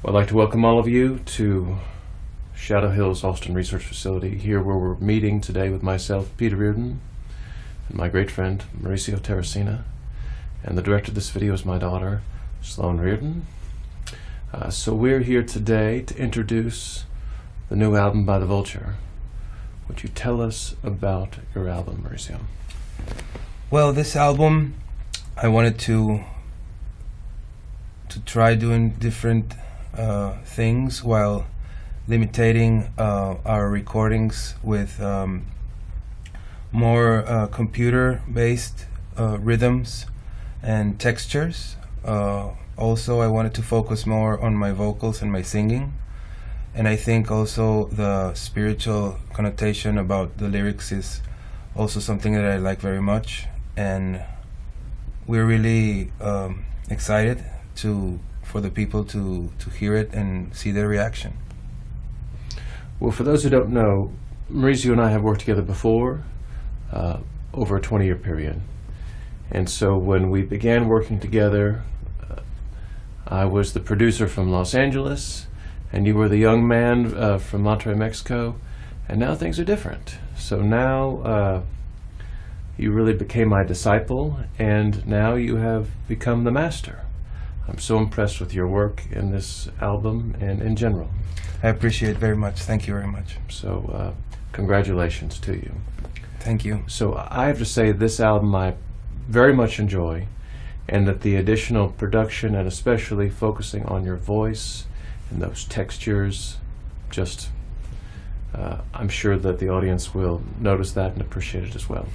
Well, I'd like to welcome all of you to Shadow Hills Austin Research Facility, here where we're meeting today with myself, Peter Reardon, and my great friend, Maurizio Terracina. And the director of this video is my daughter, Solane Reardon. So we're here today to introduce the new album by the Volture. Would you tell us about your album, Maurizio? Well, this album, I wanted to try doing different things while limiting our recordings with more computer-based rhythms and textures. Also, I wanted to focus more on my vocals and my singing. And I think also the spiritual connotation about the lyrics is also something that I like very much. And we're really excited for the people to hear it and see their reaction. Well, for those who don't know, Maurizio and I have worked together before, over a 20-year period. And so when we began working together, I was the producer from Los Angeles, and you were the young man from Monterrey, Mexico, and now things are different. So now you really became my disciple, and now you have become the master. I'm so impressed with your work in this album and in general. I appreciate it very much. Thank you very much. So congratulations to you. Thank you. So I have to say this album I very much enjoy, and that the additional production and especially focusing on your voice and those textures, just I'm sure that the audience will notice that and appreciate it as well.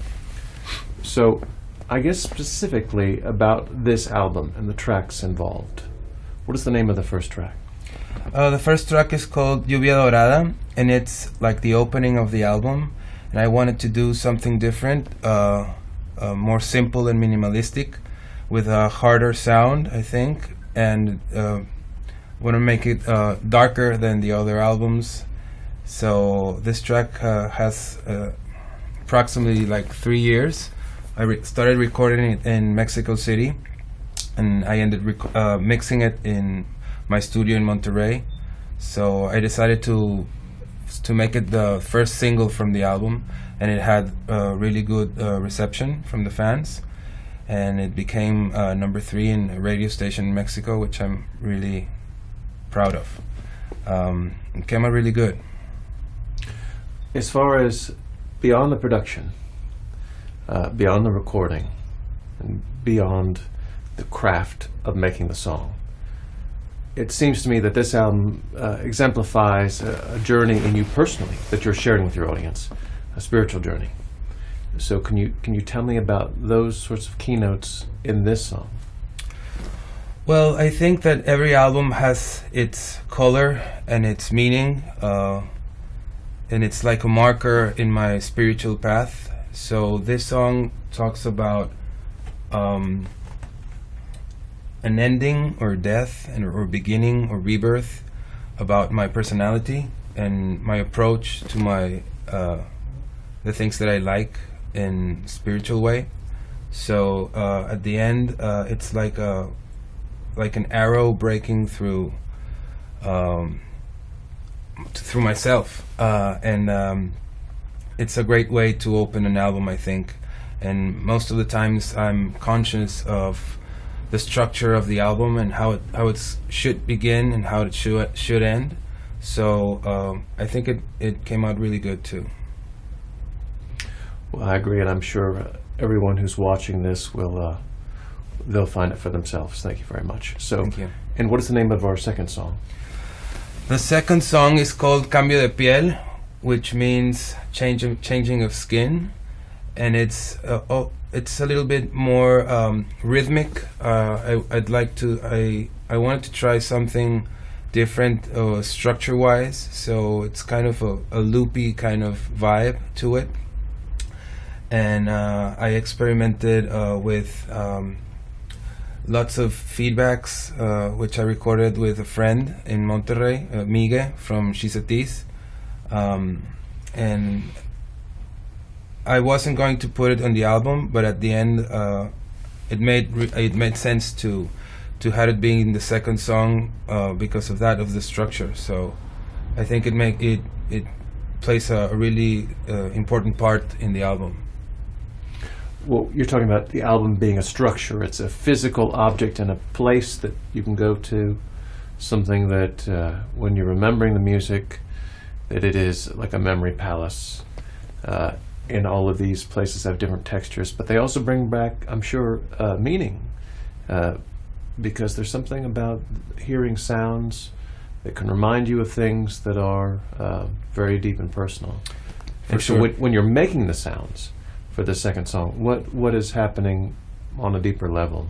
So I guess specifically about this album and the tracks involved. What is the name of the first track? The first track is called Lluvia Dorada, and it's like the opening of the album. And I wanted to do something different, more simple and minimalistic, with a harder sound, I think, and want to make it darker than the other albums. So this track has approximately like 3 years. I started recording it in Mexico City, and I ended mixing it in my studio in Monterrey. So I decided to make it the first single from the album, and it had really good reception from the fans. And it became number 3 in a radio station in Mexico, which I'm really proud of. It came out really good. As far as beyond the production, beyond the recording, and beyond the craft of making the song, it seems to me that this album exemplifies a journey in you personally that you're sharing with your audience, a spiritual journey. So can you tell me about those sorts of keynotes in this song? Well, I think that every album has its color and its meaning, and it's like a marker in my spiritual path. So this song talks about an ending or death or beginning or rebirth, about my personality and my approach to my the things that I like in spiritual way. So at the end, it's like an arrow breaking through myself, and it's a great way to open an album, I think. And most of the times I'm conscious of the structure of the album and how it should begin and how it should end. So I think it came out really good too. Well, I agree, and I'm sure everyone who's watching this will they'll find it for themselves. Thank you very much. So, thank you. And what is the name of our second song? The second song is called Cambio de Piel, which means changing of skin, and it's a little bit more rhythmic. I wanted to try something different structure-wise, so it's kind of a loopy kind of vibe to it. And I experimented with lots of feedbacks, which I recorded with a friend in Monterrey, Miguel from Chisetis. And I wasn't going to put it on the album, but at the end, it made sense to have it being the second song because of that, of the structure. So I think it plays a really important part in the album. Well, you're talking about the album being a structure. It's a physical object and a place that you can go to, something that when you're remembering the music, that it is like a memory palace. And all of these places have different textures, but they also bring back, I'm sure, meaning, because there's something about hearing sounds that can remind you of things that are very deep and personal. And so when you're making the sounds for the second song, what is happening on a deeper level?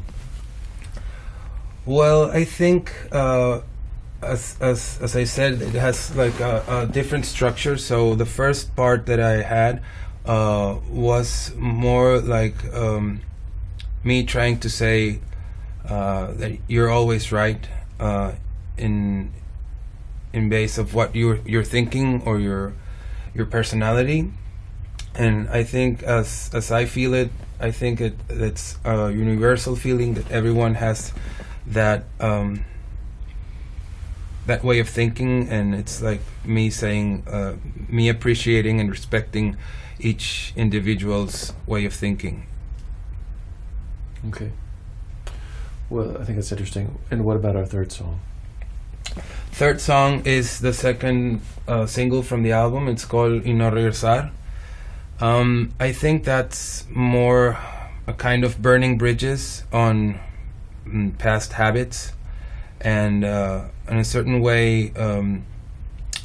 Well, I think, as I said, it has like a different structure. So the first part that I had was more like me trying to say that you're always right in base of what you're thinking or your personality. And I think as I feel it, I think it's a universal feeling that everyone has that that way of thinking, and it's like me saying, me appreciating and respecting each individual's way of thinking. Okay. Well, I think that's interesting. And what about our third song? Third song is the second single from the album. It's called Y No Regresar. I think that's more a kind of burning bridges on past habits, and in a certain way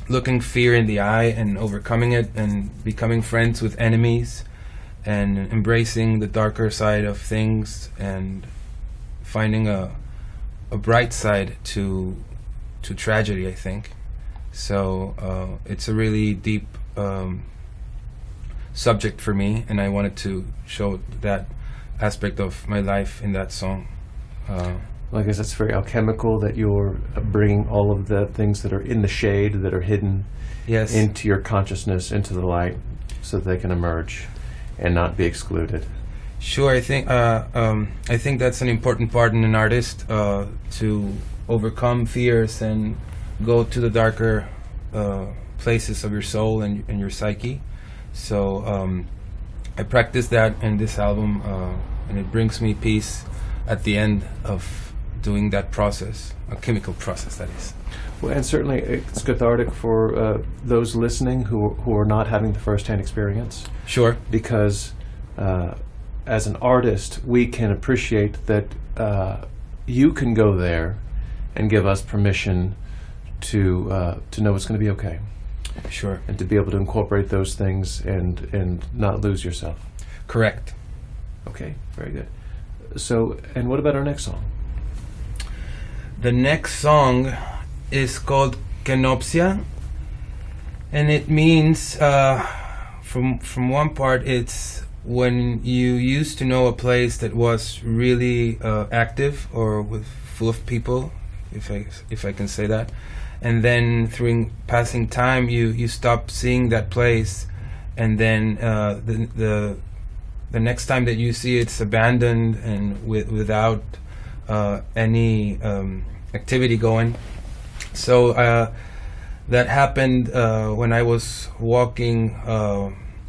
looking fear in the eye and overcoming it and becoming friends with enemies and embracing the darker side of things and finding a bright side to tragedy, I think. So it's a really deep subject for me, and I wanted to show that aspect of my life in that song. Well, I guess it's very alchemical that you're bringing all of the things that are in the shade, that are hidden, Yes. into your consciousness, into the light, so that they can emerge and not be excluded. Sure, I think that's an important part in an artist, to overcome fears and go to the darker places of your soul and your psyche. So I practice that in this album, and it brings me peace at the end of doing that process, a chemical process, that is. Well, and certainly it's cathartic for those listening who are not having the first-hand experience. Sure. Because as an artist, we can appreciate that you can go there and give us permission to know it's going to be okay. Sure. And to be able to incorporate those things and not lose yourself. Correct. Okay, very good. So, and what about our next song? The next song is called Conocchia, and it means, from one part, it's when you used to know a place that was really active or full of people, if I can say that, and then through passing time you stop seeing that place, and then the next time that you see it's abandoned and without any activity going. So that happened when I was walking.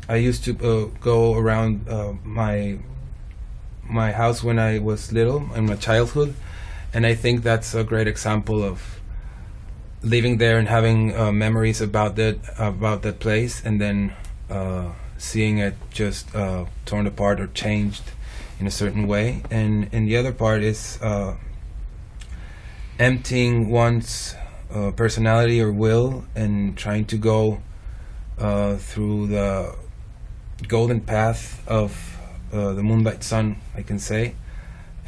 I used to go around my house when I was little, in my childhood, and I think that's a great example of living there and having memories about that place, and then seeing it just torn apart or changed in a certain way. And the other part is emptying one's personality or will and trying to go through the golden path of the moonlight sun, I can say.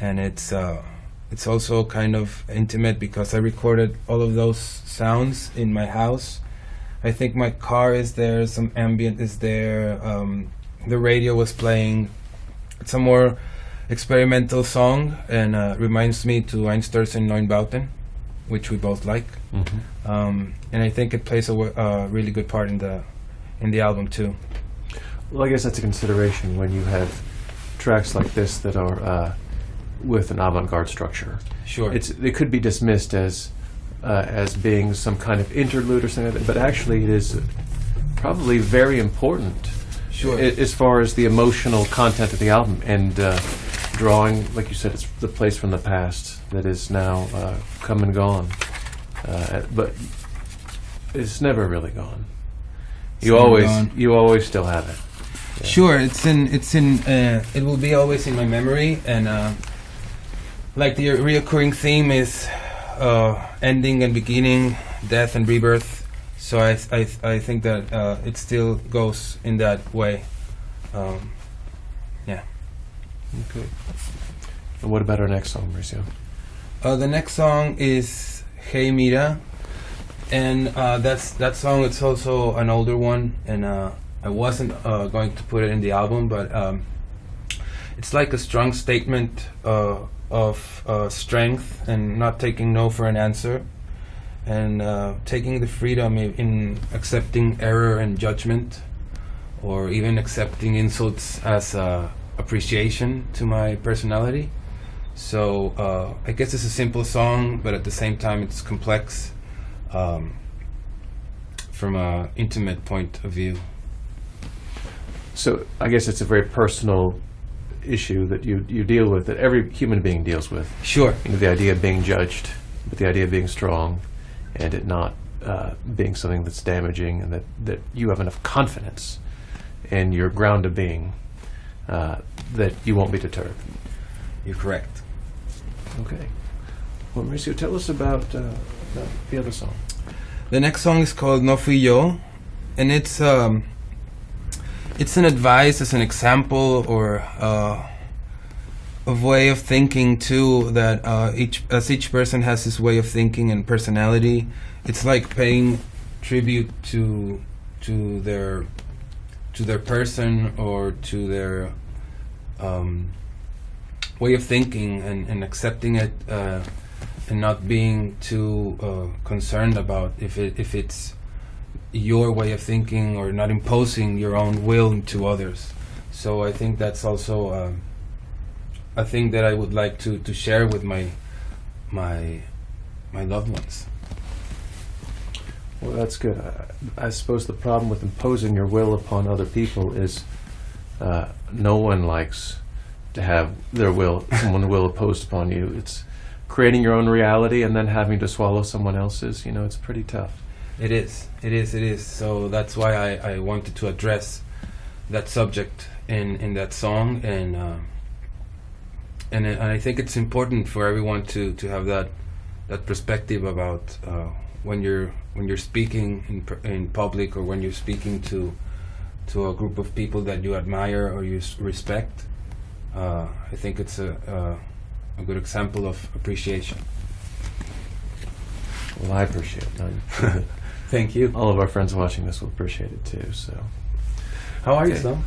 And it's also kind of intimate because I recorded all of those sounds in my house. I think my car is there, some ambient is there, the radio was playing. It's a more experimental song, and reminds me to Einstürzen Neunbauten, which we both like. Mm-hmm. And I think it plays a really good part in the album too. Well, I guess that's a consideration when you have tracks like this that are with an avant-garde structure. Sure. It could be dismissed as being some kind of interlude or something like that, but actually it is probably very important. Sure. As far as the emotional content of the album and drawing, like you said, it's the place from the past that is now come and gone, but it's never really gone. You always still have it. Yeah. Sure, it will be always in my memory, and like the reoccurring theme is ending and beginning, death and rebirth. So I think that it still goes in that way. Yeah. Okay. And what about our next song, Maurizio? The next song is Hey Mira, and that song. It's also an older one, and I wasn't going to put it in the album, but it's like a strong statement of strength and not taking no for an answer, and taking the freedom in accepting error and judgment, or even accepting insults as appreciation to my personality. So I guess it's a simple song, but at the same time it's complex from an intimate point of view. So I guess it's a very personal issue that you deal with, that every human being deals with. Sure. You know, the idea of being judged, but the idea of being strong, and it not being something that's damaging, and that you have enough confidence in your ground of being that you won't be deterred. You're correct. Okay. Well, Maurizio, tell us about the other song. The next song is called No Fui Yo, and it's an advice, as an example, or a way of thinking too, that each person has his way of thinking and personality. It's like paying tribute to their person, or to their way of thinking, and accepting it, and not being too concerned about if it's your way of thinking, or not imposing your own will to others. So I think that's also a thing that I would like to share with my loved ones. Well, that's good. I suppose the problem with imposing your will upon other people is no one likes to have someone's will imposed upon you. It's creating your own reality and then having to swallow someone else's. It's pretty tough. It is. So that's why I wanted to address that subject in that song, and I think it's important for everyone to have that perspective about when you're speaking in public, or when you're speaking to a group of people that you admire or you respect. I think it's a good example of appreciation. Well, I appreciate it. Thank you. All of our friends watching this will appreciate it too. So, how are you, Sloan?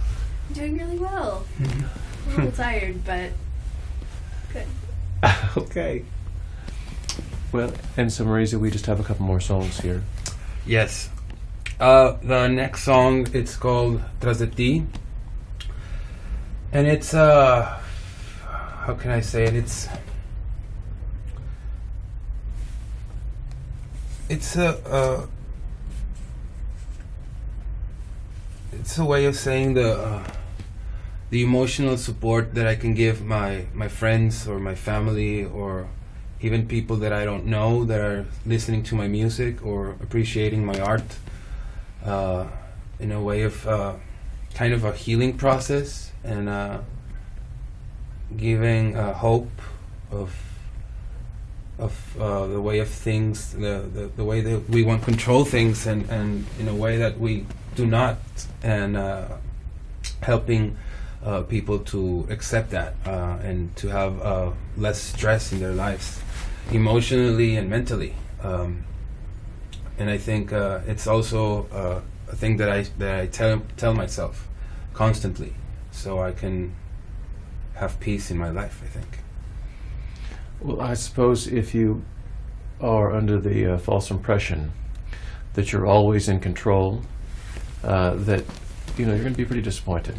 I'm doing really well. A little tired, but good. Okay. Well, and so Maurizio, we just have a couple more songs here. Yes. The next song, it's called Tras de Ti. And it's, how can I say it? It's a way of saying the emotional support that I can give my friends, or my family, or even people that I don't know that are listening to my music or appreciating my art, in a way of kind of a healing process, and giving hope of the way of things, the way that we want to control things, and in a way that we do not, and helping people to accept that, and to have less stress in their lives, emotionally and mentally. And I think it's also a thing that I tell myself constantly, so I can have peace in my life, I think. Well, I suppose if you are under the false impression that you're always in control, that you're going to be pretty disappointed.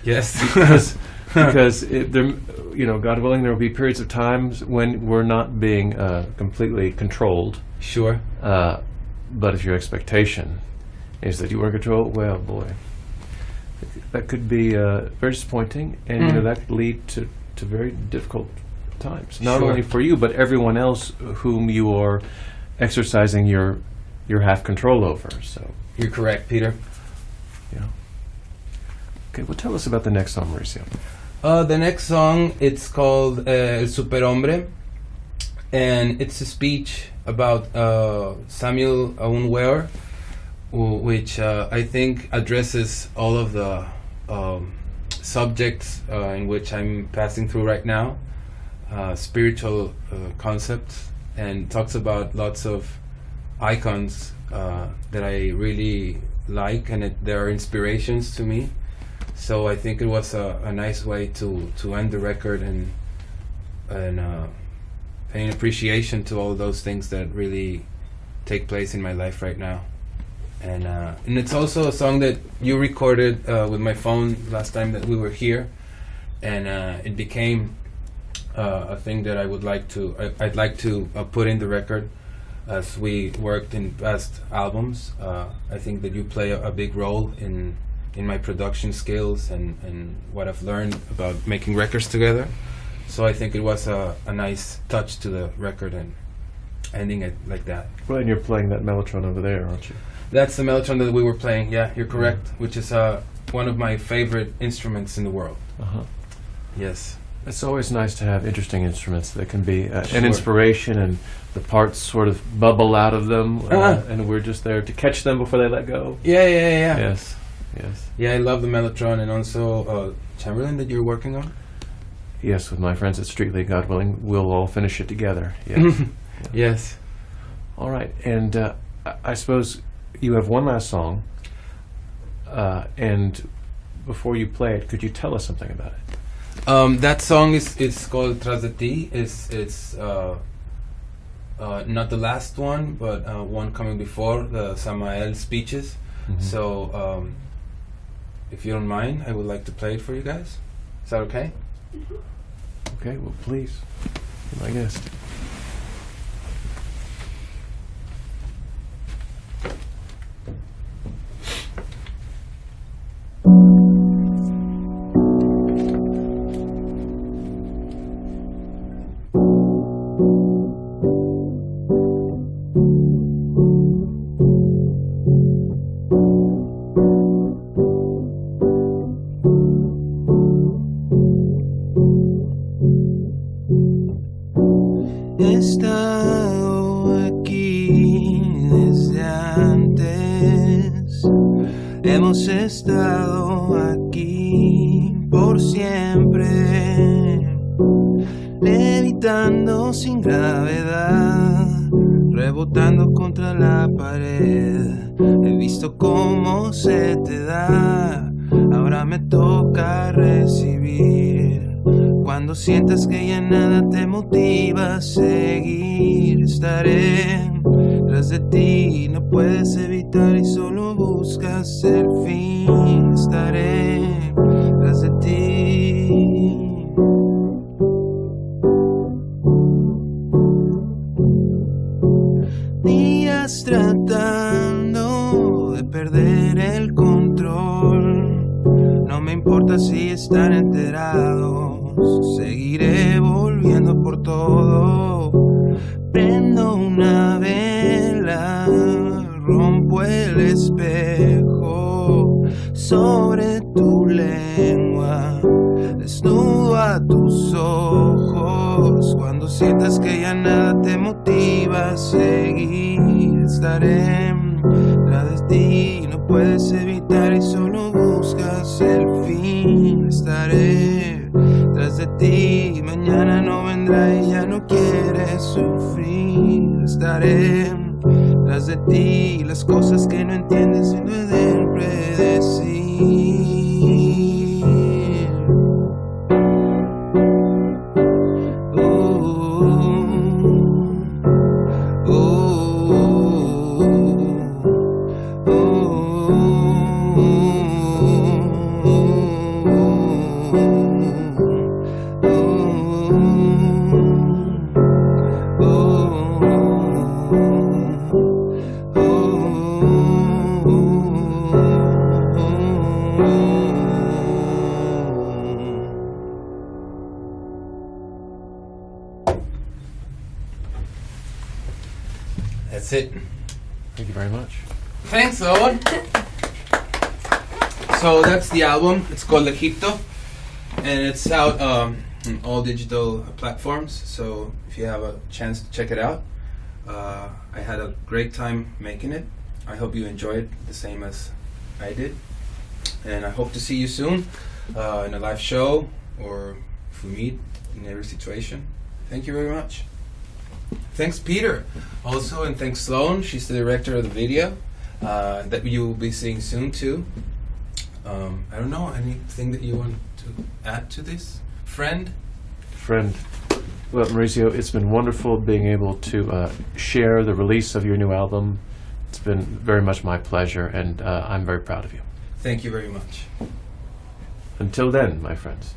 Yes. because God willing, there will be periods of times when we're not being completely controlled. Sure. But if your expectation is that you are in control, well, boy, that could be very disappointing, and that could lead to very difficult times. Not Sure. only for you, but everyone else whom you are exercising your half control over. So You're correct, Peter. okay, well, tell us about the next song, Maurizio. The next song, it's called El Superhombre, and it's a speech about Samuel Aunweor, which I think addresses all of the subjects in which I'm passing through right now, spiritual concepts, and talks about lots of icons that I really like, and they are inspirations to me. So I think it was a nice way to end the record and paying appreciation to all those things that really take place in my life right now. And it's also a song that you recorded with my phone last time that we were here, and it became a thing that I'd like to put in the record as we worked in past albums. I think that you play a big role in my production skills and what I've learned about making records together. So I think it was a nice touch to the record and ending it like that. Well, and you're playing that mellotron over there, aren't you? That's the mellotron that we were playing, yeah, you're correct, which is one of my favorite instruments in the world. Uh-huh. Yes. It's always nice to have interesting instruments that can be Sure. an inspiration, and the parts sort of bubble out of them, and we're just there to catch them before they let go. Yeah. Yes. Yeah, I love the mellotron, and also Chamberlain that you're working on. Yes, with my friends at Streetly, God willing, we'll all finish it together. Yes. Yes. All right, and I suppose you have one last song, and before you play it, could you tell us something about it? That song is called Tras de Ti. It's not the last one, but one coming before the Samael speeches. Mhm. So, if you don't mind, I would like to play it for you guys. Is that okay? Okay, well, please, I guess. He estado aquí desde antes, hemos estado aquí por siempre, levitando sin gravedad, rebotando contra la pared. He visto cómo se te da, ahora me toca recibir. Cuando sientas que ya nada te motiva a seguir, estaré tras de ti, no puedes evitar y solo buscas el fin. Estaré tras de ti. Días tratando de perder el control, no me importa si están enterados, seguiré volviendo por todo. Prendo una vela, rompo el espejo sobre tu lengua, desnudo a tus ojos. Cuando sientas que ya nada te motiva a seguir, estaré tras de ti, no puedes evitar y solo buscas el fin. Estaré tras de ti, mañana no vendrá y ya no quieres sufrir. Estaré tras de ti, las cosas que no entiendes y no he de predecir. That's it. Thank you very much. Thanks, Owen. So that's the album. It's called Egypto, and it's out on all digital platforms. So if you have a chance to check it out, I had a great time making it. I hope you enjoyed the same as I did, and I hope to see you soon in a live show or if we meet in every situation. Thank you very much. Thanks, Peter, also, and thanks, Sloane. She's the director of the video that you will be seeing soon, too. I don't know, anything that you want to add to this? Friend? Well, Maurizio, it's been wonderful being able to share the release of your new album. It's been very much my pleasure, and I'm very proud of you. Thank you very much. Until then, my friends.